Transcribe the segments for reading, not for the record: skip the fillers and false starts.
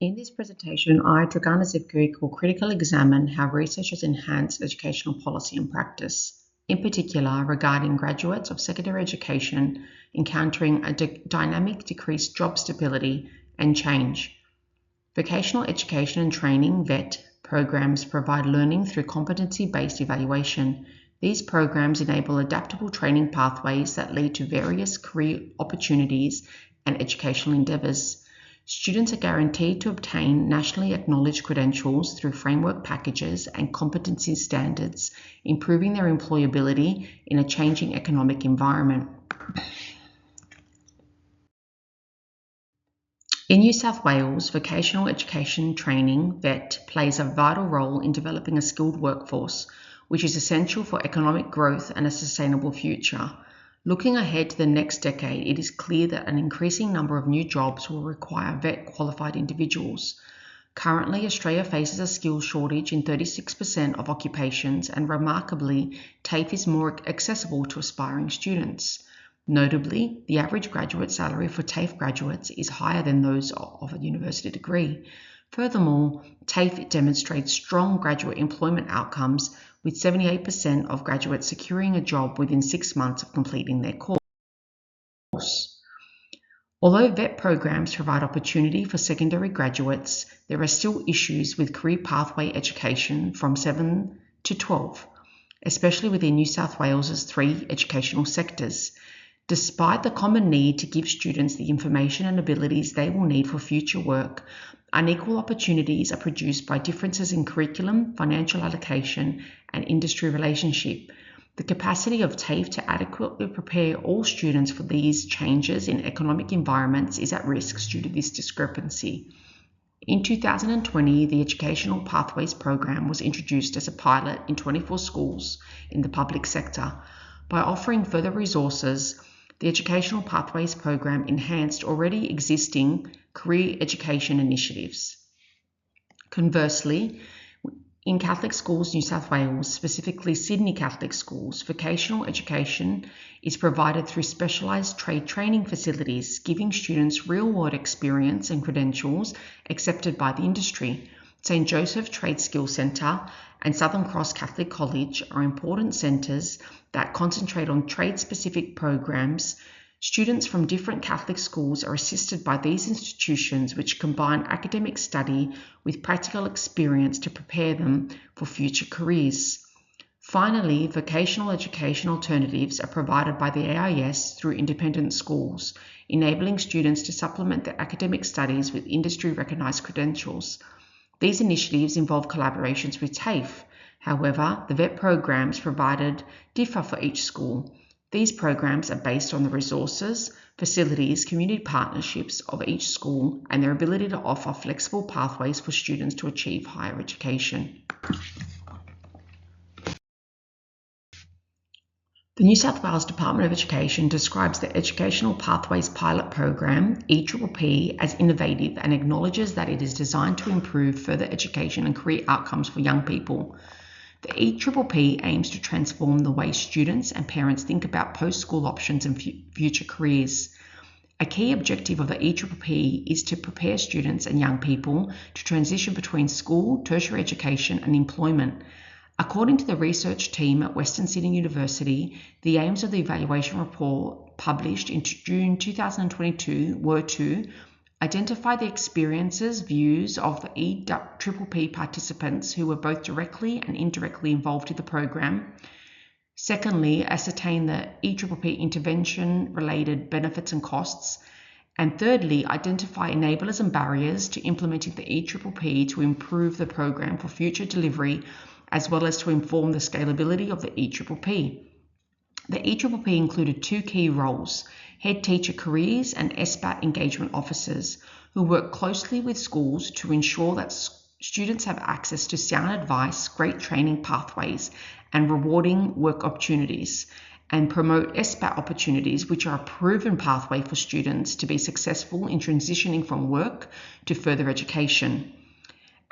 In this presentation, I, Dragana Zivkovic, will critically examine how research has enhanced educational policy and practice, in particular regarding graduates of secondary education encountering a dynamic decreased job stability and change. Vocational education and training (VET) programs provide learning through competency-based evaluation. These programs enable adaptable training pathways that lead to various career opportunities and educational endeavours. Students are guaranteed to obtain nationally acknowledged credentials through framework packages and competency standards, improving their employability in a changing economic environment. In New South Wales, vocational education training (VET) plays a vital role in developing a skilled workforce, which is essential for economic growth and a sustainable future. Looking ahead to the next decade, it is clear that an increasing number of new jobs will require VET qualified individuals. Currently, Australia faces a skills shortage in 36% of occupations, and remarkably, TAFE is more accessible to aspiring students. Notably, the average graduate salary for TAFE graduates is higher than those of a university degree. Furthermore, TAFE demonstrates strong graduate employment outcomes, with 78% of graduates securing a job within 6 months of completing their course. Although VET programs provide opportunity for secondary graduates, there are still issues with career pathway education from 7 to 12, especially within New South Wales's 3 educational sectors. Despite the common need to give students the information and abilities they will need for future work, unequal opportunities are produced by differences in curriculum, financial allocation, and industry relationship. The capacity of TAFE to adequately prepare all students for these changes in economic environments is at risk due to this discrepancy. In 2020, the Educational Pathways Program was introduced as a pilot in 24 schools in the public sector. By offering further resources, the Educational Pathways Program enhanced already existing career education initiatives. Conversely, in Catholic Schools New South Wales, specifically Sydney Catholic Schools, vocational education is provided through specialised trade training facilities, giving students real-world experience and credentials accepted by the industry. St. Joseph Trade Skills Centre and Southern Cross Catholic College are important centres that concentrate on trade-specific programs. Students from different Catholic schools are assisted by these institutions, which combine academic study with practical experience to prepare them for future careers. Finally, vocational education alternatives are provided by the AIS through independent schools, enabling students to supplement their academic studies with industry-recognised credentials. These initiatives involve collaborations with TAFE. However, the VET programs provided differ for each school. These programs are based on the resources, facilities, community partnerships of each school and their ability to offer flexible pathways for students to achieve higher education. The New South Wales Department of Education describes the Educational Pathways Pilot Program, EPPP, as innovative and acknowledges that it is designed to improve further education and career outcomes for young people. The EPPP aims to transform the way students and parents think about post-school options and future careers. A key objective of the EPPP is to prepare students and young people to transition between school, tertiary education, and employment. According to the research team at Western Sydney University, the aims of the evaluation report published in June 2022 were to identify the experiences, views of the EPPP participants who were both directly and indirectly involved in the program. Secondly, ascertain the EPPP intervention-related benefits and costs. And thirdly, identify enablers and barriers to implementing the EPPP to improve the program for future delivery, as well as to inform the scalability of the EPPP. The EPPP included 2 key roles: Head Teacher Careers and SBAT Engagement Officers, who work closely with schools to ensure that students have access to sound advice, great training pathways, and rewarding work opportunities, and promote SBAT opportunities, which are a proven pathway for students to be successful in transitioning from work to further education.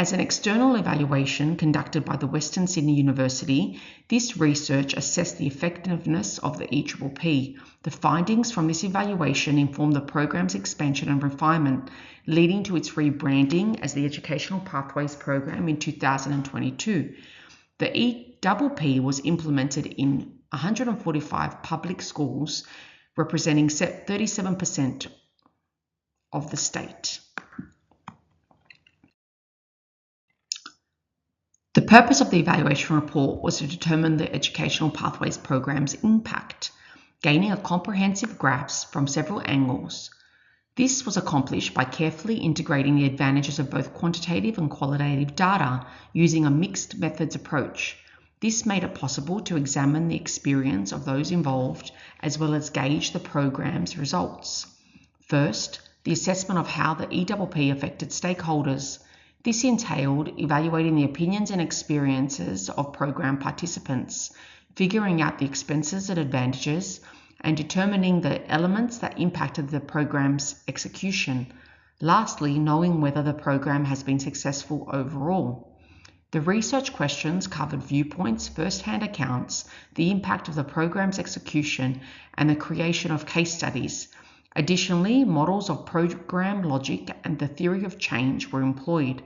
As an external evaluation conducted by the Western Sydney University, this research assessed the effectiveness of the EPPP. The findings from this evaluation informed the program's expansion and refinement, leading to its rebranding as the Educational Pathways Program in 2022. The EPPP was implemented in 145 public schools, representing 37% of the state. The purpose of the evaluation report was to determine the Educational Pathways Program's impact, gaining a comprehensive grasp from several angles. This was accomplished by carefully integrating the advantages of both quantitative and qualitative data using a mixed methods approach. This made it possible to examine the experience of those involved as well as gauge the program's results. First, the assessment of how the EPPP affected stakeholders. This entailed evaluating the opinions and experiences of program participants, figuring out the expenses and advantages, and determining the elements that impacted the program's execution. Lastly, knowing whether the program has been successful overall. The research questions covered viewpoints, first-hand accounts, the impact of the program's execution, and the creation of case studies. Additionally, models of program logic and the theory of change were employed.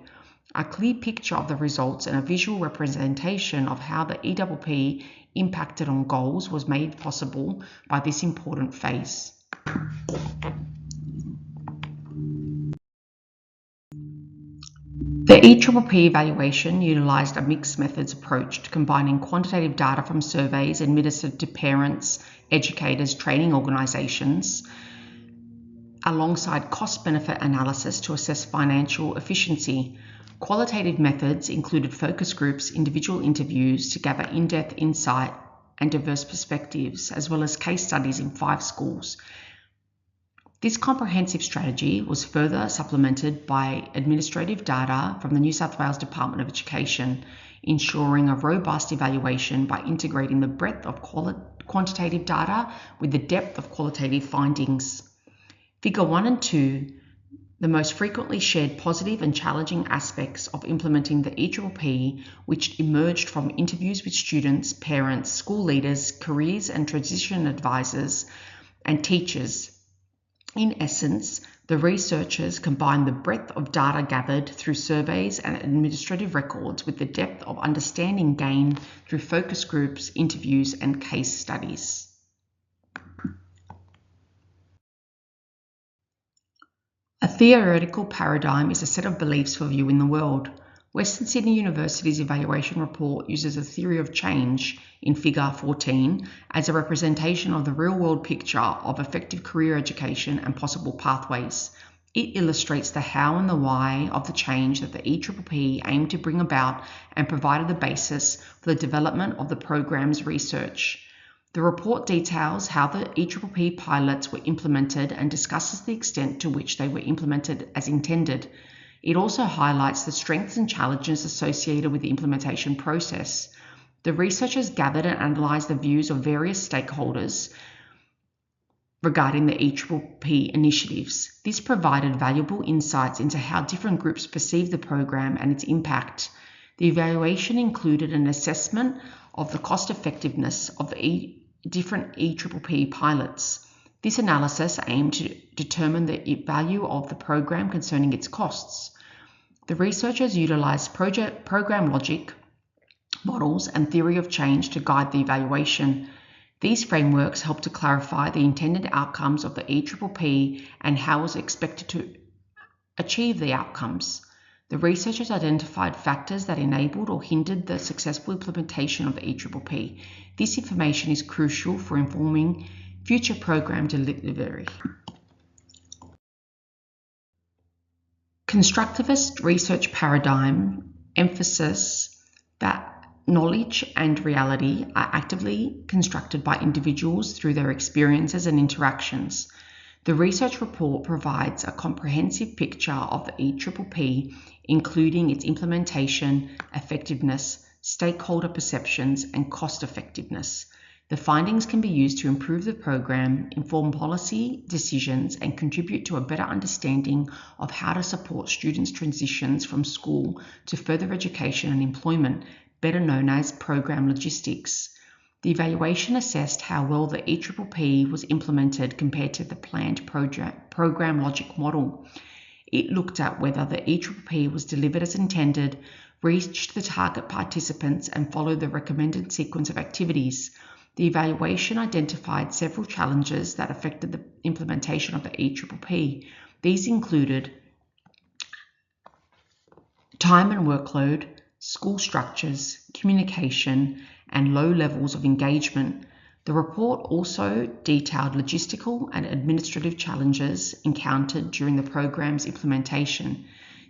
A clear picture of the results and a visual representation of how the EPPP impacted on goals was made possible by this important phase. The EPPP evaluation utilised a mixed methods approach, combining quantitative data from surveys administered to parents, educators, training organisations, alongside cost-benefit analysis to assess financial efficiency. Qualitative methods included focus groups, individual interviews to gather in-depth insight and diverse perspectives, as well as case studies in 5 schools. This comprehensive strategy was further supplemented by administrative data from the New South Wales Department of Education, ensuring a robust evaluation by integrating the breadth of quantitative data with the depth of qualitative findings. Figure 1 and 2, the most frequently shared positive and challenging aspects of implementing the EPPP, which emerged from interviews with students, parents, school leaders, careers and transition advisors, and teachers. In essence, the researchers combined the breadth of data gathered through surveys and administrative records with the depth of understanding gained through focus groups, interviews, and case studies. A theoretical paradigm is a set of beliefs for viewing the world. Western Sydney University's evaluation report uses a theory of change in Figure 14 as a representation of the real-world picture of effective career education and possible pathways. It illustrates the how and the why of the change that the EPPP aimed to bring about and provided the basis for the development of the program's research. The report details how the EPPP pilots were implemented and discusses the extent to which they were implemented as intended. It also highlights the strengths and challenges associated with the implementation process. The researchers gathered and analysed the views of various stakeholders regarding the EPPP initiatives. This provided valuable insights into how different groups perceive the program and its impact. The evaluation included an assessment of the cost effectiveness of the different EPPP pilots. This analysis aimed to determine the value of the program concerning its costs. The researchers utilised program logic, models, and theory of change to guide the evaluation. These frameworks help to clarify the intended outcomes of the EPPP and how it was expected to achieve the outcomes. The researchers identified factors that enabled or hindered the successful implementation of the EPPP. This information is crucial for informing future program delivery. Constructivist research paradigm emphasis that knowledge and reality are actively constructed by individuals through their experiences and interactions. The research report provides a comprehensive picture of the EPPP, including its implementation, effectiveness, stakeholder perceptions, and cost effectiveness. The findings can be used to improve the program, inform policy decisions, and contribute to a better understanding of how to support students' transitions from school to further education and employment, better known as program logistics. The evaluation assessed how well the EPPP was implemented compared to the planned program logic model. It looked at whether the EPPP was delivered as intended, reached the target participants, and followed the recommended sequence of activities. The evaluation identified several challenges that affected the implementation of the EPPP. These included time and workload, school structures, communication, and low levels of engagement. The report also detailed logistical and administrative challenges encountered during the program's implementation.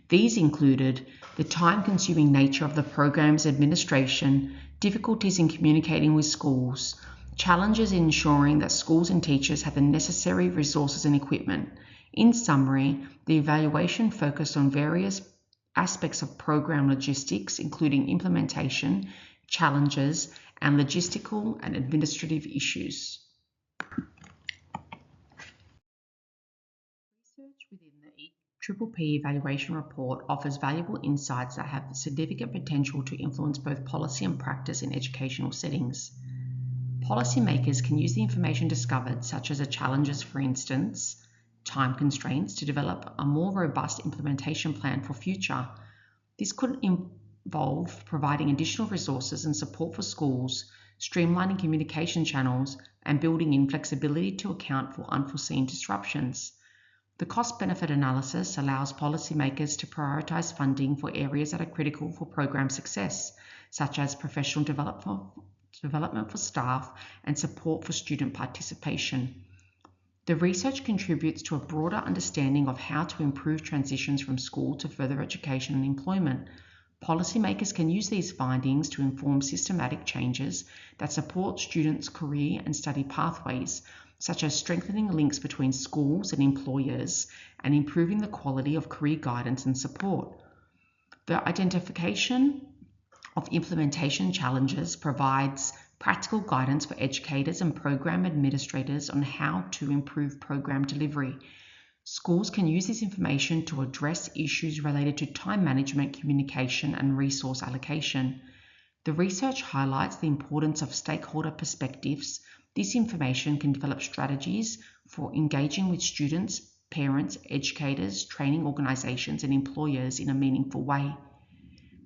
These included the time-consuming nature of the program's administration, difficulties in communicating with schools, challenges in ensuring that schools and teachers have the necessary resources and equipment. In summary, the evaluation focused on various aspects of program logistics, including implementation, challenges, and logistical and administrative issues. Research within the EPPP evaluation report offers valuable insights that have significant potential to influence both policy and practice in educational settings. Policymakers can use the information discovered, such as the challenges, for instance, time constraints, to develop a more robust implementation plan for future. This could involve providing additional resources and support for schools, streamlining communication channels, and building in flexibility to account for unforeseen disruptions. The cost-benefit analysis allows policymakers to prioritize funding for areas that are critical for program success, such as professional development for staff and support for student participation. The research contributes to a broader understanding of how to improve transitions from school to further education and employment. Policymakers can use these findings to inform systematic changes that support students' career and study pathways, such as strengthening links between schools and employers and improving the quality of career guidance and support. The identification of implementation challenges provides practical guidance for educators and program administrators on how to improve program delivery. Schools can use this information to address issues related to time management, communication, and resource allocation. The research highlights the importance of stakeholder perspectives. This information can develop strategies for engaging with students, parents, educators, training organizations, and employers in a meaningful way.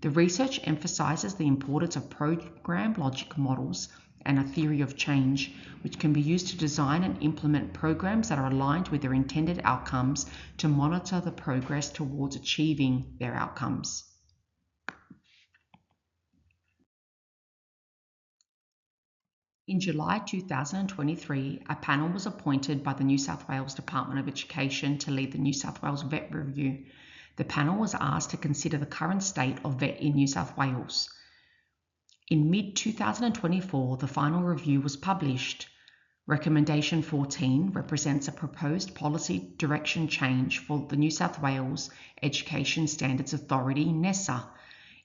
The research emphasizes the importance of program logic models and a theory of change, which can be used to design and implement programs that are aligned with their intended outcomes to monitor the progress towards achieving their outcomes. In July 2023, a panel was appointed by the New South Wales Department of Education to lead the New South Wales VET review. The panel was asked to consider the current state of VET in New South Wales. In mid-2024, the final review was published. Recommendation 14 represents a proposed policy direction change for the New South Wales Education Standards Authority, NESA.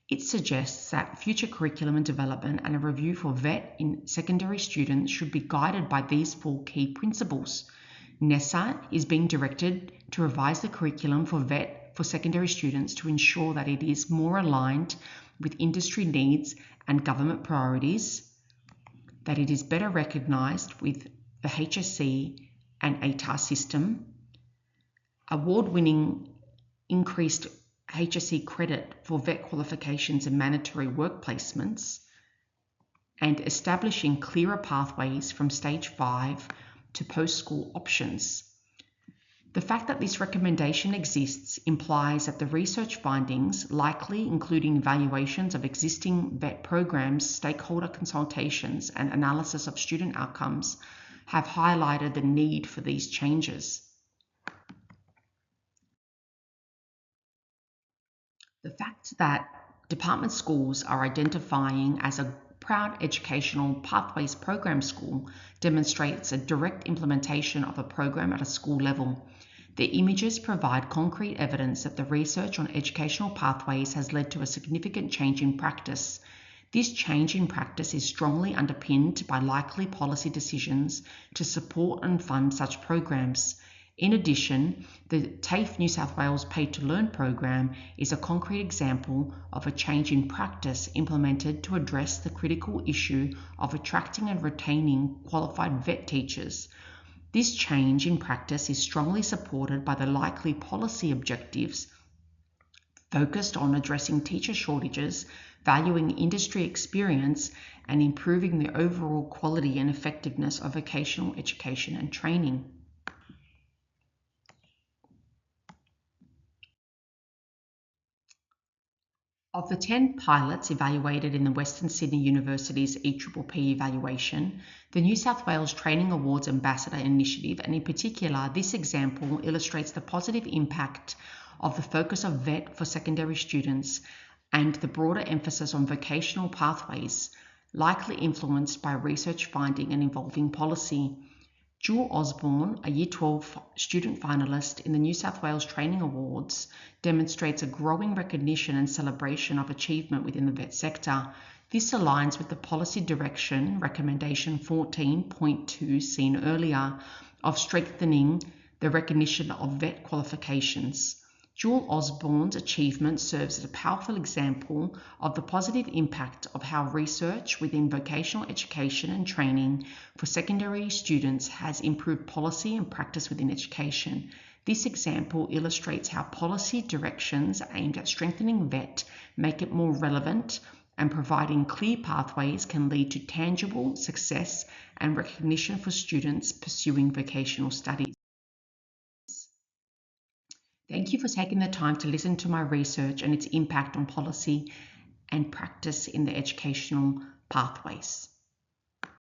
It suggests that future curriculum and development and a review for VET in secondary students should be guided by these 4 key principles. NESA is being directed to revise the curriculum for VET for secondary students to ensure that it is more aligned with industry needs and government priorities, that it is better recognised with the HSC and ATAR system, award-winning increased HSC credit for VET qualifications and mandatory work placements, and establishing clearer pathways from stage 5 to post-school options. The fact that this recommendation exists implies that the research findings, likely including evaluations of existing VET programs, stakeholder consultations, and analysis of student outcomes, have highlighted the need for these changes. The fact that department schools are identifying as a Proud Educational Pathways Program school demonstrates a direct implementation of a program at a school level. The images provide concrete evidence that the research on educational pathways has led to a significant change in practice. This change in practice is strongly underpinned by likely policy decisions to support and fund such programs. In addition, the TAFE New South Wales Pay to Learn program is a concrete example of a change in practice implemented to address the critical issue of attracting and retaining qualified vet teachers. This change in practice is strongly supported by the likely policy objectives focused on addressing teacher shortages, valuing industry experience, and improving the overall quality and effectiveness of vocational education and training. Of the 10 pilots evaluated in the Western Sydney University's EPPP evaluation, the New South Wales Training Awards Ambassador Initiative, and in particular, this example illustrates the positive impact of the focus of VET for secondary students and the broader emphasis on vocational pathways, likely influenced by research finding and involving policy. Jewel Osborne, a Year 12 student finalist in the New South Wales Training Awards, demonstrates a growing recognition and celebration of achievement within the vet sector. This aligns with the policy direction, recommendation 14.2 seen earlier, of strengthening the recognition of vet qualifications. Jewel Osborne's achievement serves as a powerful example of the positive impact of how research within vocational education and training for secondary students has improved policy and practice within education. This example illustrates how policy directions aimed at strengthening VET make it more relevant, and providing clear pathways can lead to tangible success and recognition for students pursuing vocational studies. Thank you for taking the time to listen to my research and its impact on policy and practice in the educational pathways.